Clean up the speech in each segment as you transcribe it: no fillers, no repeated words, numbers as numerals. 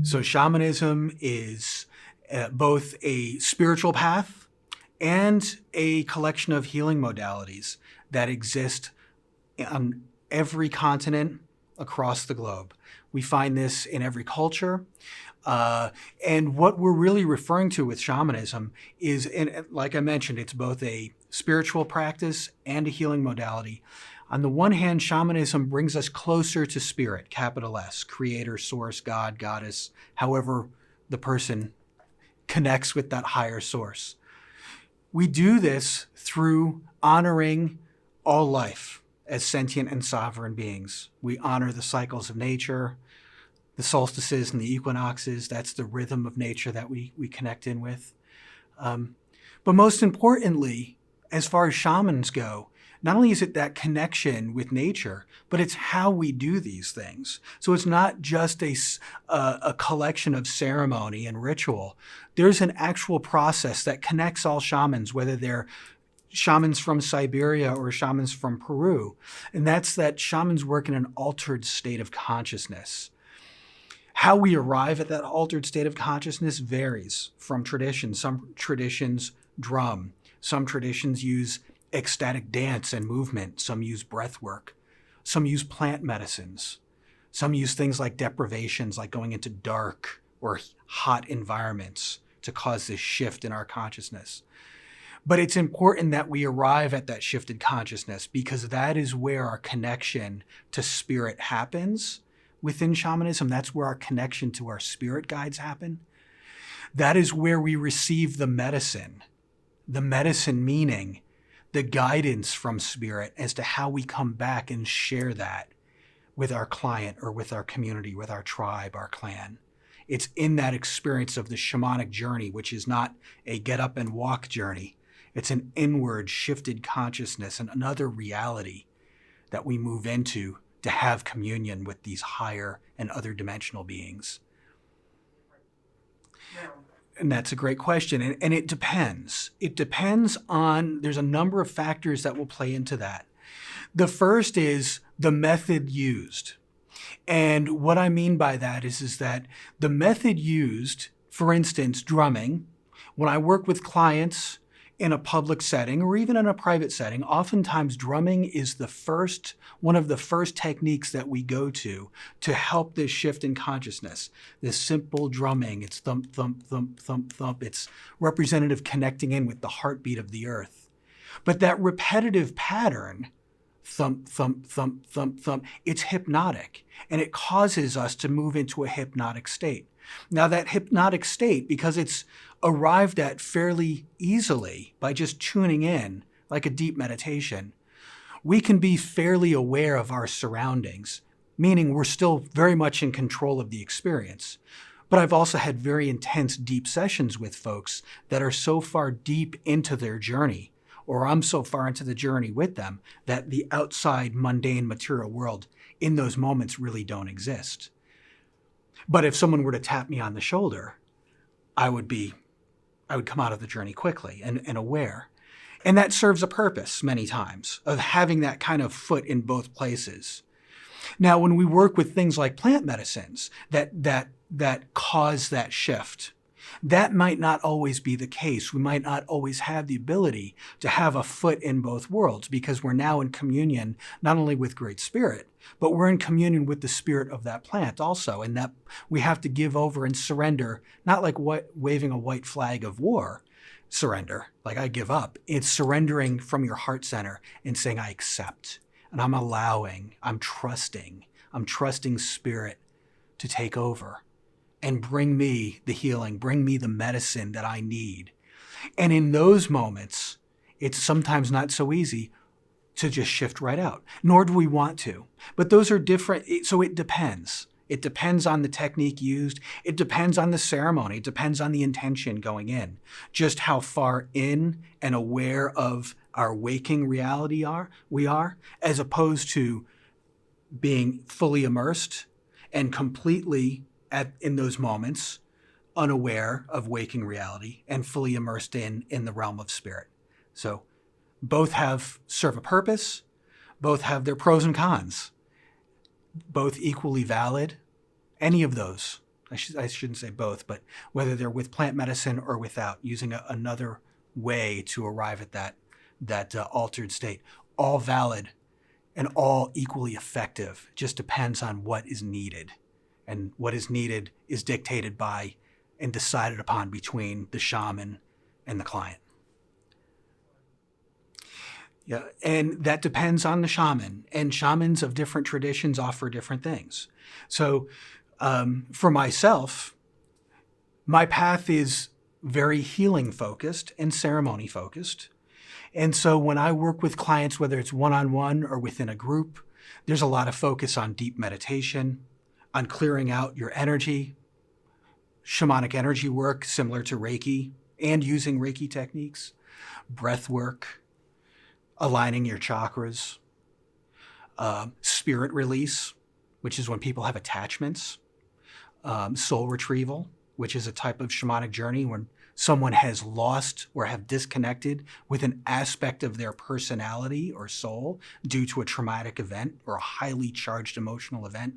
So shamanism is both a spiritual path and a collection of healing modalities that exist on every continent across the globe. We find this in every culture. And what we're really referring to with shamanism is, and like I mentioned, it's both a spiritual practice and a healing modality. On the one hand, shamanism brings us closer to spirit, capital S, creator, source, God, goddess, however the person connects with that higher source. We do this through honoring all life as sentient and sovereign beings. We honor the cycles of nature, the solstices and the equinoxes. That's the rhythm of nature that we connect in with. But most importantly, as far as shamans go, not only is it that connection with nature, but it's how we do these things. So it's not just a collection of ceremony and ritual. There's an actual process that connects all shamans, whether they're shamans from Siberia or shamans from Peru. And that's that shamans work in an altered state of consciousness. How we arrive at that altered state of consciousness varies from tradition. Some traditions drum. Some traditions use ecstatic dance and movement. Some use breath work. Some use plant medicines. Some use things like deprivations, like going into dark or hot environments to cause this shift in our consciousness. But it's important that we arrive at that shifted consciousness, because that is where our connection to spirit happens within shamanism. That's where our connection to our spirit guides happen. That is where we receive the medicine meaning the guidance from spirit as to how we come back and share that with our client or with our community, with our tribe, our clan. It's in that experience of the shamanic journey, which is not a get up and walk journey. It's an inward shifted consciousness and another reality that we move into to have communion with these higher and other dimensional beings. And that's a great question. And it depends. It depends on, there's a number of factors that will play into that. The first is the method used. And what I mean by that is that the method used, for instance, drumming, when I work with clients in a public setting or even in a private setting, oftentimes drumming is one of the first techniques that we go to help this shift in consciousness. This simple drumming, it's thump, thump, thump, thump, thump. It's representative connecting in with the heartbeat of the earth. But that repetitive pattern, thump, thump, thump, thump, thump, it's hypnotic, and it causes us to move into a hypnotic state. Now that hypnotic state, because it's arrived at fairly easily by just tuning in, like a deep meditation, we can be fairly aware of our surroundings, meaning we're still very much in control of the experience. But I've also had very intense deep sessions with folks that are so far deep into their journey, or I'm so far into the journey with them, that the outside mundane material world in those moments really don't exist. But if someone were to tap me on the shoulder, I would come out of the journey quickly and aware. And that serves a purpose many times of having that kind of foot in both places. Now, when we work with things like plant medicines that cause that shift, that might not always be the case. We might not always have the ability to have a foot in both worlds, because we're now in communion not only with Great Spirit, but we're in communion with the spirit of that plant also, and that we have to give over and surrender, not like waving a white flag of war, surrender, like I give up. It's surrendering from your heart center and saying, I accept, and I'm allowing, I'm trusting spirit to take over and bring me the healing, bring me the medicine that I need. And in those moments, it's sometimes not so easy to just shift right out, nor do we want to. But those are different, so it depends. It depends on the technique used. It depends on the ceremony. It depends on the intention going in. Just how far in and aware of our waking reality we are, as opposed to being fully immersed and completely in those moments unaware of waking reality and fully immersed in the realm of spirit. So both serve a purpose, both have their pros and cons, both equally valid. Any of those, I shouldn't say both, but whether they're with plant medicine or without, using another way to arrive at that altered state, all valid and all equally effective. Just depends on what is needed. And what is needed is dictated by and decided upon between the shaman and the client. Yeah, and that depends on the shaman. And shamans of different traditions offer different things. So for myself, my path is very healing focused and ceremony focused. And so when I work with clients, whether it's one-on-one or within a group, there's a lot of focus on deep meditation, on clearing out your energy, shamanic energy work similar to Reiki, and using Reiki techniques, breath work, aligning your chakras, spirit release, which is when people have attachments, soul retrieval, which is a type of shamanic journey when someone has lost or have disconnected with an aspect of their personality or soul due to a traumatic event or a highly charged emotional event.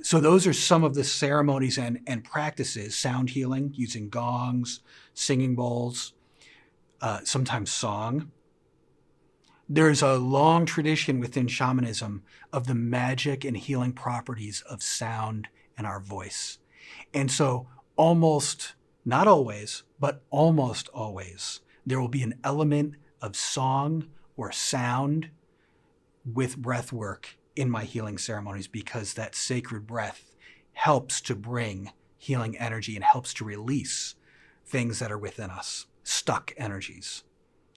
So those are some of the ceremonies and practices, sound healing, using gongs, singing bowls, sometimes song. There's a long tradition within shamanism of the magic and healing properties of sound and our voice. And so almost, not always, but almost always, there will be an element of song or sound with breath work in my healing ceremonies, because that sacred breath helps to bring healing energy and helps to release things that are within us, stuck energies,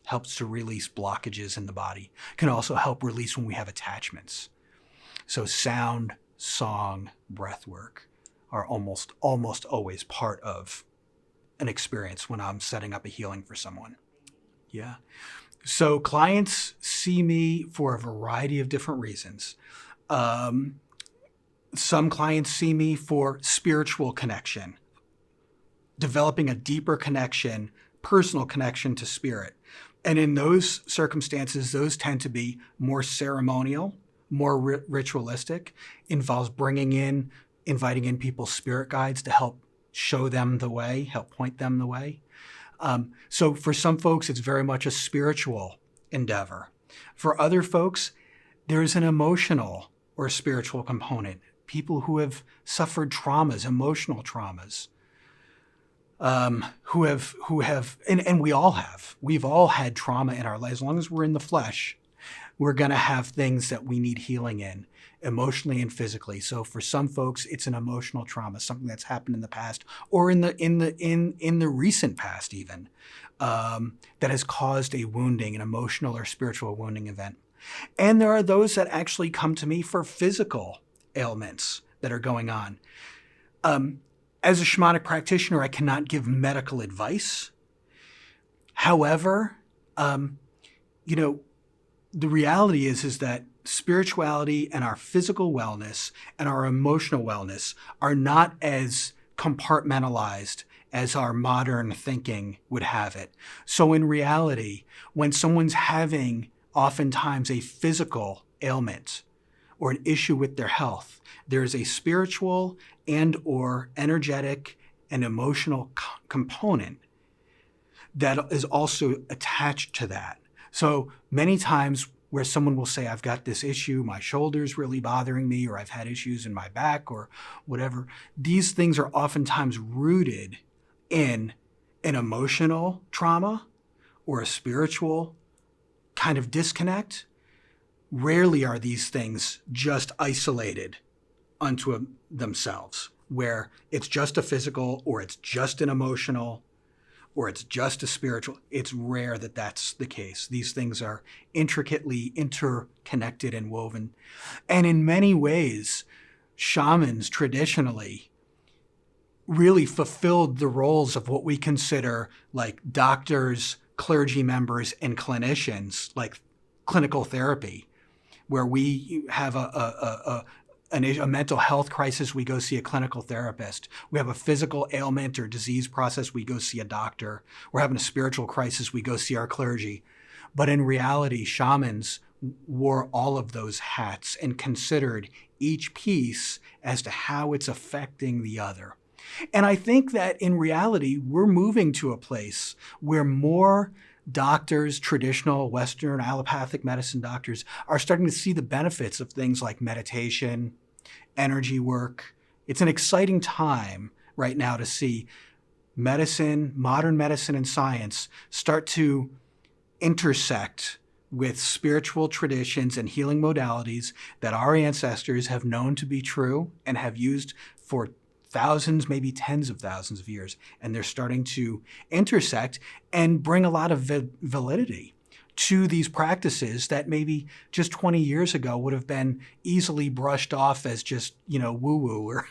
helps to release blockages in the body, can also help release when we have attachments. So sound, song, breath work are almost always part of an experience when I'm setting up a healing for someone. Yeah. So clients see me for a variety of different reasons. Some clients see me for spiritual connection, developing a deeper connection, personal connection to spirit. And in those circumstances, those tend to be more ceremonial, more ritualistic, involves inviting in people's spirit guides to help show them the way, help point them the way. So for some folks, it's very much a spiritual endeavor. For other folks, there's an emotional or spiritual component. People who have suffered traumas, emotional traumas, who have, and we all have. We've all had trauma in our lives. As long as we're in the flesh, we're going to have things that we need healing in, emotionally and physically. So for some folks, it's an emotional trauma, something that's happened in the past, or in the recent past even, that has caused a wounding, an emotional or spiritual wounding event. And there are those that actually come to me for physical ailments that are going on. As a shamanic practitioner, I cannot give medical advice. However, the reality is that spirituality and our physical wellness and our emotional wellness are not as compartmentalized as our modern thinking would have it. So in reality, when someone's having oftentimes a physical ailment or an issue with their health, there's a spiritual and or energetic and emotional component that is also attached to that. So many times where someone will say, I've got this issue, my shoulder's really bothering me, or I've had issues in my back or whatever, these things are oftentimes rooted in an emotional trauma or a spiritual kind of disconnect. Rarely are these things just isolated unto themselves, where it's just a physical or it's just an emotional or it's just a spiritual. It's rare that that's the case. These things are intricately interconnected and woven. And in many ways, shamans traditionally really fulfilled the roles of what we consider like doctors, clergy members, and clinicians, like clinical therapy, where we have a mental health crisis, we go see a clinical therapist. We have a physical ailment or disease process, we go see a doctor. We're having a spiritual crisis, we go see our clergy. But in reality, shamans wore all of those hats and considered each piece as to how it's affecting the other. And I think that in reality, we're moving to a place where more doctors, traditional Western allopathic medicine doctors, are starting to see the benefits of things like meditation, energy work. It's an exciting time right now to see medicine, modern medicine and science start to intersect with spiritual traditions and healing modalities that our ancestors have known to be true and have used for thousands, maybe tens of thousands of years. And they're starting to intersect and bring a lot of validity to these practices that maybe just 20 years ago would have been easily brushed off as just, woo-woo or,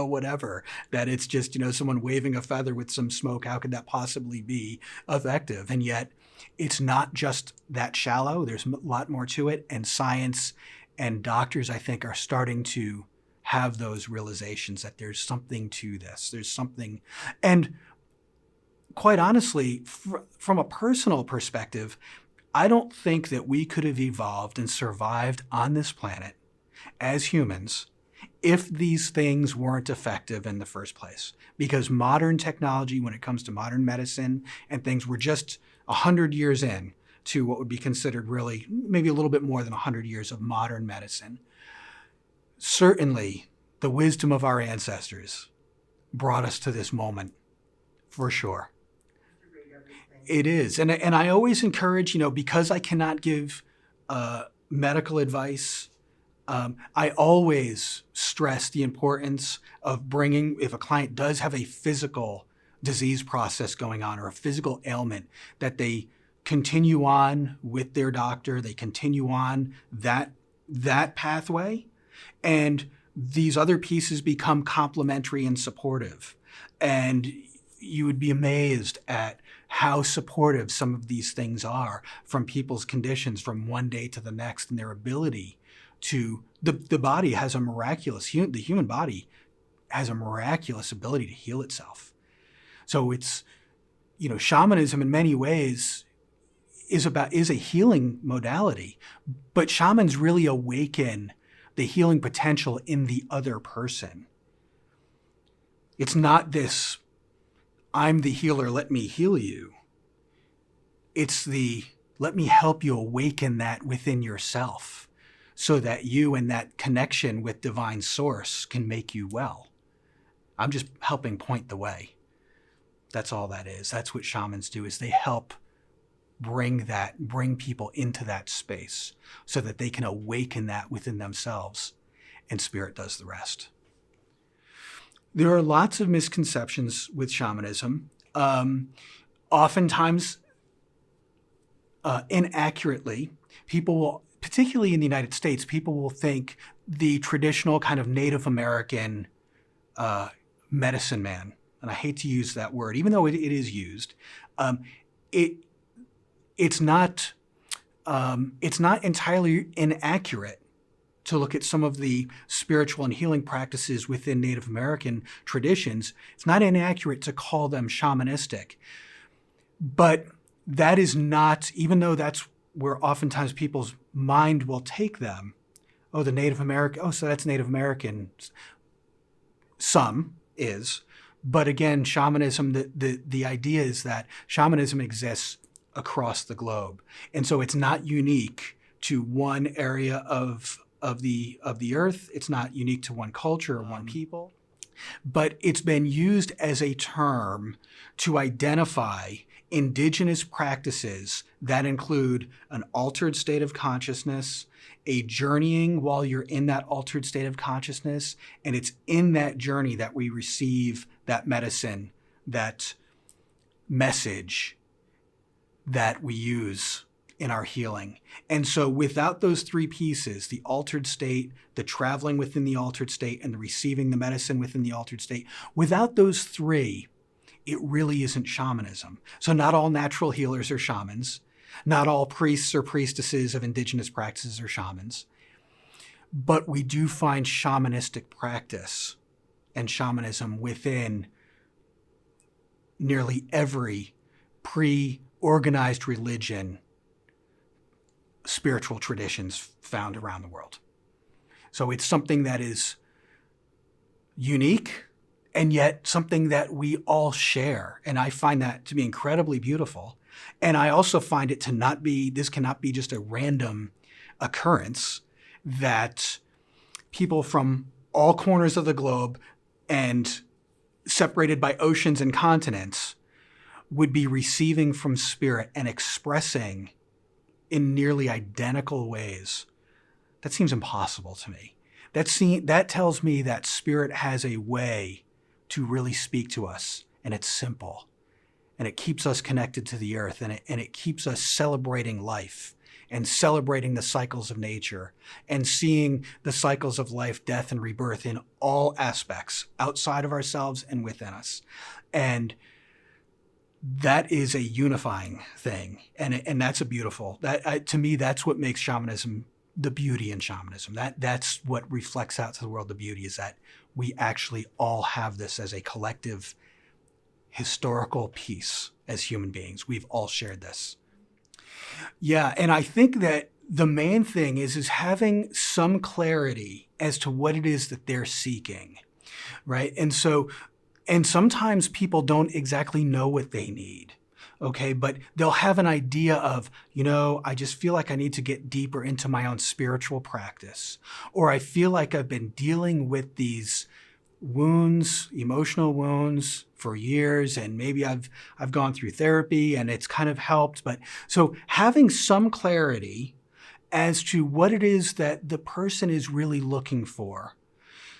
whatever, that it's just, someone waving a feather with some smoke. How could that possibly be effective? And yet it's not just that shallow. There's a lot more to it. And science and doctors, I think, are starting to have those realizations that there's something to this. There's something. And quite honestly, from a personal perspective, I don't think that we could have evolved and survived on this planet as humans if these things weren't effective in the first place. Because modern technology, when it comes to modern medicine and things, we're just 100 years in to what would be considered really maybe a little bit more than 100 years of modern medicine. Certainly, the wisdom of our ancestors brought us to this moment, for sure. It is. And I always encourage, because I cannot give medical advice, I always stress the importance of bringing, if a client does have a physical disease process going on or a physical ailment, that they continue on with their doctor, they continue on that pathway, and these other pieces become complementary and supportive. And you would be amazed at how supportive some of these things are from people's conditions from one day to the next, and their ability to, the body has a miraculous, the human body has a miraculous ability to heal itself. So it's, shamanism in many ways is a healing modality, but shamans really awaken the healing potential in the other person. It's not this, I'm the healer, let me heal you. It's the, let me help you awaken that within yourself so that you and that connection with divine source can make you well. I'm just helping point the way. That's all that is. That's what shamans do, is they help bring people into that space so that they can awaken that within themselves, and spirit does the rest. There are lots of misconceptions with shamanism. Oftentimes, inaccurately, people will, particularly in the United States, people will think the traditional kind of Native American medicine man, and I hate to use that word, even though it is used, it's not entirely inaccurate to look at some of the spiritual and healing practices within Native American traditions. It's not inaccurate to call them shamanistic, but that is not, even though that's where oftentimes people's mind will take them. Oh, the Native American, oh, so that's Native American. Some is, but again, shamanism, the idea is that shamanism exists across the globe. And so it's not unique to one area of the earth. It's not unique to one culture or one people, but it's been used as a term to identify indigenous practices that include an altered state of consciousness, a journeying while you're in that altered state of consciousness, and it's in that journey that we receive that medicine, that message that we use in our healing. And so without those three pieces, the altered state, the traveling within the altered state, and the receiving the medicine within the altered state, without those three, it really isn't shamanism. So not all natural healers are shamans. Not all priests or priestesses of indigenous practices are shamans. But we do find shamanistic practice and shamanism within nearly every pre-organized religion, spiritual traditions found around the world. So it's something that is unique and yet something that we all share. And I find that to be incredibly beautiful. And I also find it to not be, this cannot be just a random occurrence that people from all corners of the globe and separated by oceans and continents would be receiving from spirit and expressing in nearly identical ways. That seems impossible to me. That tells me that spirit has a way to really speak to us, and it's simple, and it keeps us connected to the earth, and it keeps us celebrating life and celebrating the cycles of nature and seeing the cycles of life, death, and rebirth in all aspects outside of ourselves and within us. And that is a unifying thing. And that's a beautiful, to me, that's what makes shamanism the beauty in shamanism. That's what reflects out to the world. The beauty is that we actually all have this as a collective historical piece as human beings. We've all shared this. Yeah, and I think that the main thing is having some clarity as to what it is that they're seeking, right? And sometimes people don't exactly know what they need, okay? But they'll have an idea of, I just feel like I need to get deeper into my own spiritual practice, or I feel like I've been dealing with these wounds, emotional wounds for years, and maybe I've gone through therapy and it's kind of helped. But so having some clarity as to what it is that the person is really looking for.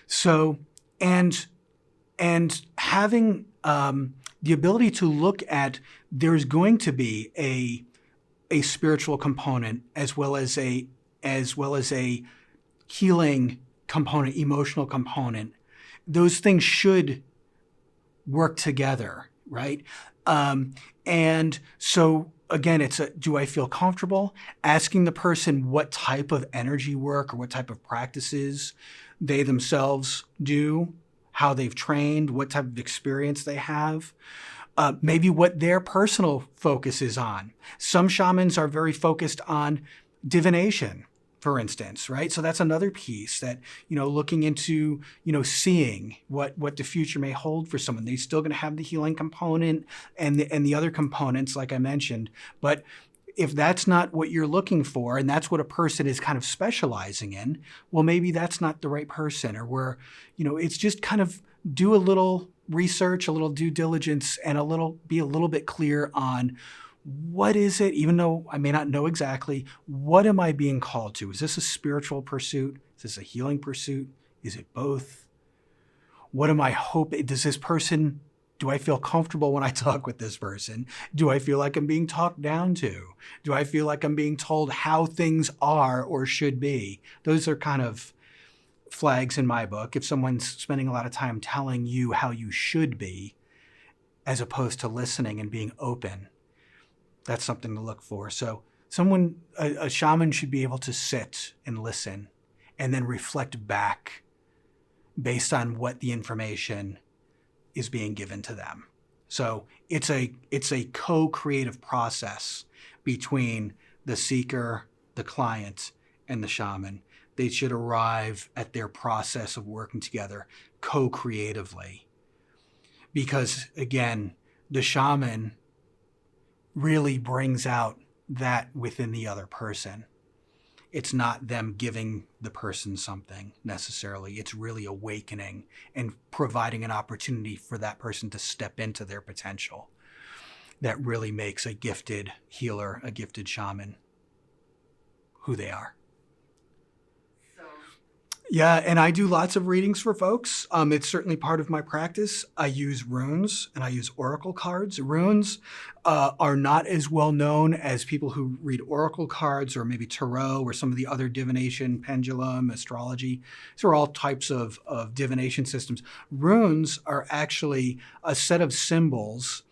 So, and having the ability to look at, there's going to be a spiritual component as well as a healing component, emotional component. Those things should work together, right? And so again, do I feel comfortable asking the person what type of energy work or what type of practices they themselves do, how they've trained, what type of experience they have, maybe what their personal focus is on. Some shamans are very focused on divination, for instance, right? So that's another piece that, looking into, seeing what the future may hold for someone. They're still going to have the healing component and the other components, like I mentioned. But if that's not what you're looking for, and that's what a person is kind of specializing in, well, maybe that's not the right person, or where, it's just kind of do a little research, a little due diligence, and be a little bit clear on what is it, even though I may not know exactly, what am I being called to? Is this a spiritual pursuit? Is this a healing pursuit? Is it both? What am I hoping? Do I feel comfortable when I talk with this person? Do I feel like I'm being talked down to? Do I feel like I'm being told how things are or should be? Those are kind of flags in my book. If someone's spending a lot of time telling you how you should be, as opposed to listening and being open, that's something to look for. So a shaman should be able to sit and listen and then reflect back based on what the information is being given to them. So it's a co-creative process between the seeker, the client, and the shaman. They should arrive at their process of working together co-creatively. Because again, the shaman really brings out that within the other person. It's not them giving the person something necessarily. It's really awakening and providing an opportunity for that person to step into their potential. That really makes a gifted healer, a gifted shaman, who they are. Yeah, and I do lots of readings for folks. It's certainly part of my practice. I use runes and I use oracle cards. Runes are not as well known as people who read oracle cards or maybe tarot or some of the other divination, pendulum, astrology. These are all types of divination systems. Runes are actually a set of symbols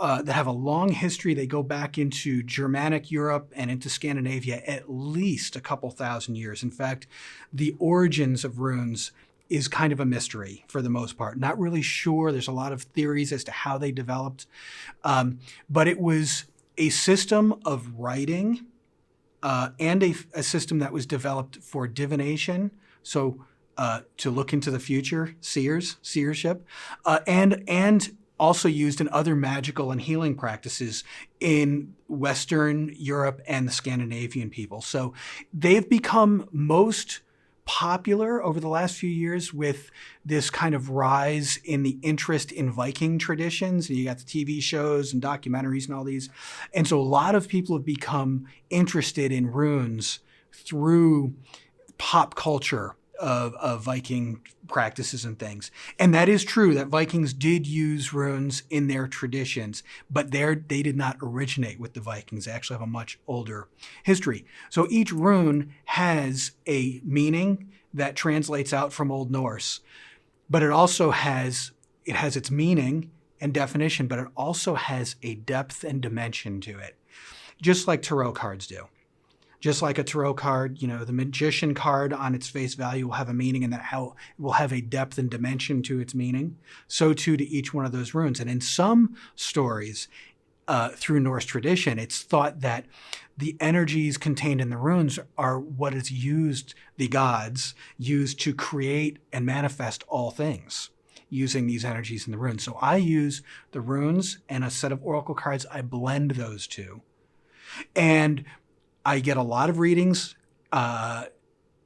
that have a long history. They go back into Germanic Europe and into Scandinavia at least a couple thousand years. In fact, the origins of runes is kind of a mystery for the most part. Not really sure. There's a lot of theories as to how they developed. But it was a system of writing and a system that was developed for divination. So to look into the future, seership, and also used in other magical and healing practices in Western Europe and the Scandinavian people. So they've become most popular over the last few years with this kind of rise in the interest in Viking traditions. And you got the TV shows and documentaries and all these. And so a lot of people have become interested in runes through pop culture of Viking practices and things. And that is true that Vikings did use runes in their traditions, but they did not originate with the Vikings. They actually have a much older history. So each rune has a meaning that translates out from Old Norse, but it also has its meaning and definition, but it also has a depth and dimension to it, just like tarot cards do. Just like a tarot card, the magician card on its face value will have a meaning, and that how it will have a depth and dimension to its meaning. So too to each one of those runes. And in some stories through Norse tradition, it's thought that the energies contained in the runes are what is used, the gods used to create and manifest all things, using these energies in the runes. So I use the runes and a set of oracle cards. I blend those two. And I get a lot of readings,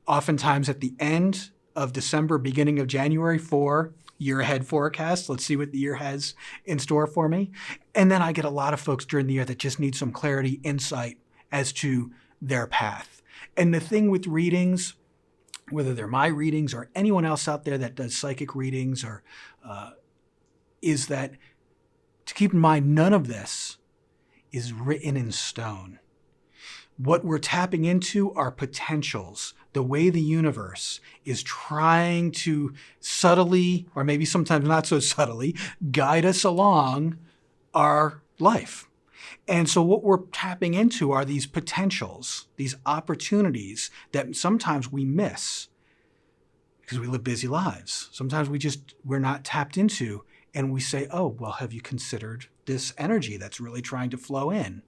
oftentimes at the end of December, beginning of January for year ahead forecast. Let's see what the year has in store for me. And then I get a lot of folks during the year that just need some clarity, insight as to their path. And the thing with readings, whether they're my readings or anyone else out there that does psychic readings, or is that to keep in mind, none of this is written in stone. What we're tapping into are potentials, the way the universe is trying to subtly, or maybe sometimes not so subtly, guide us along our life. And so what we're tapping into are these potentials, these opportunities that sometimes we miss because we live busy lives. Sometimes we're not tapped into, and we say, oh, well, have you considered this energy that's really trying to flow in?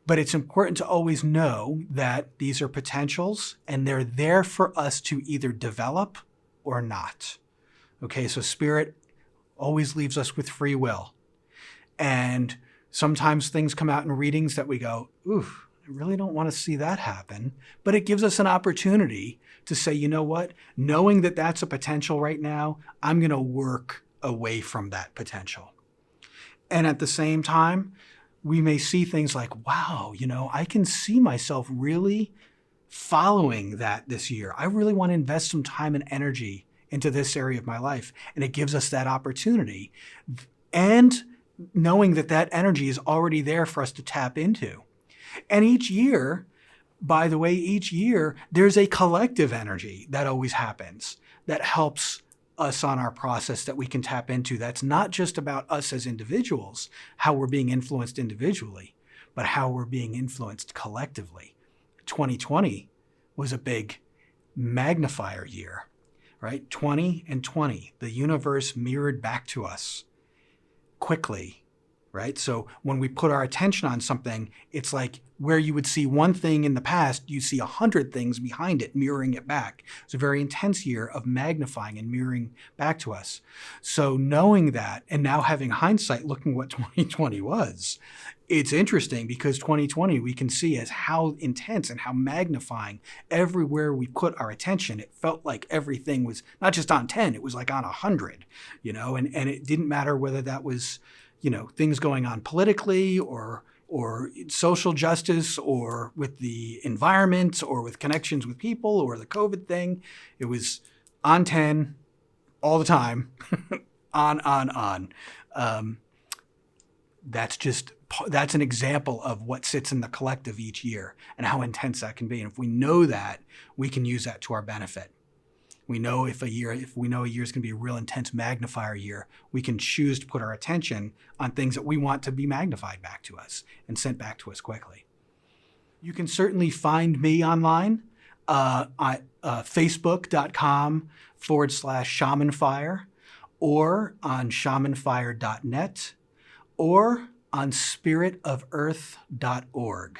But it's important to always know that these are potentials and they're there for us to either develop or not. Okay, so spirit always leaves us with free will. And sometimes things come out in readings that we go, ooh, I really don't want to see that happen. But it gives us an opportunity to say, you know what? Knowing that that's a potential right now, I'm going to work away from that potential. And at the same time, we may see things like, wow, I can see myself really following that this year. I really want to invest some time and energy into this area of my life. And it gives us that opportunity. And knowing that that energy is already there for us to tap into. And each year, by the way, there's a collective energy that always happens that helps us on our process that we can tap into. That's not just about us as individuals, how we're being influenced individually, but how we're being influenced collectively. 2020 was a big magnifier year, right? 20 and 20, the universe mirrored back to us quickly, right? So when we put our attention on something, it's like where you would see one thing in the past, you see 100 things behind it, mirroring it back. It's a very intense year of magnifying and mirroring back to us. So knowing that, and now having hindsight, looking what 2020 was, it's interesting because 2020 we can see as how intense and how magnifying everywhere we put our attention. It felt like everything was not just on 10, it was like on 100, and it didn't matter whether that was, things going on politically or or social justice, or with the environment, or with connections with people, or the COVID thing. It was on 10 all the time, on. That's an example of what sits in the collective each year and how intense that can be. And if we know that, we can use that to our benefit. We know if we know a year is going to be a real intense magnifier year, we can choose to put our attention on things that we want to be magnified back to us and sent back to us quickly. You can certainly find me online at facebook.com/shamanfire, or on shamanfire.net, or on spiritofearth.org.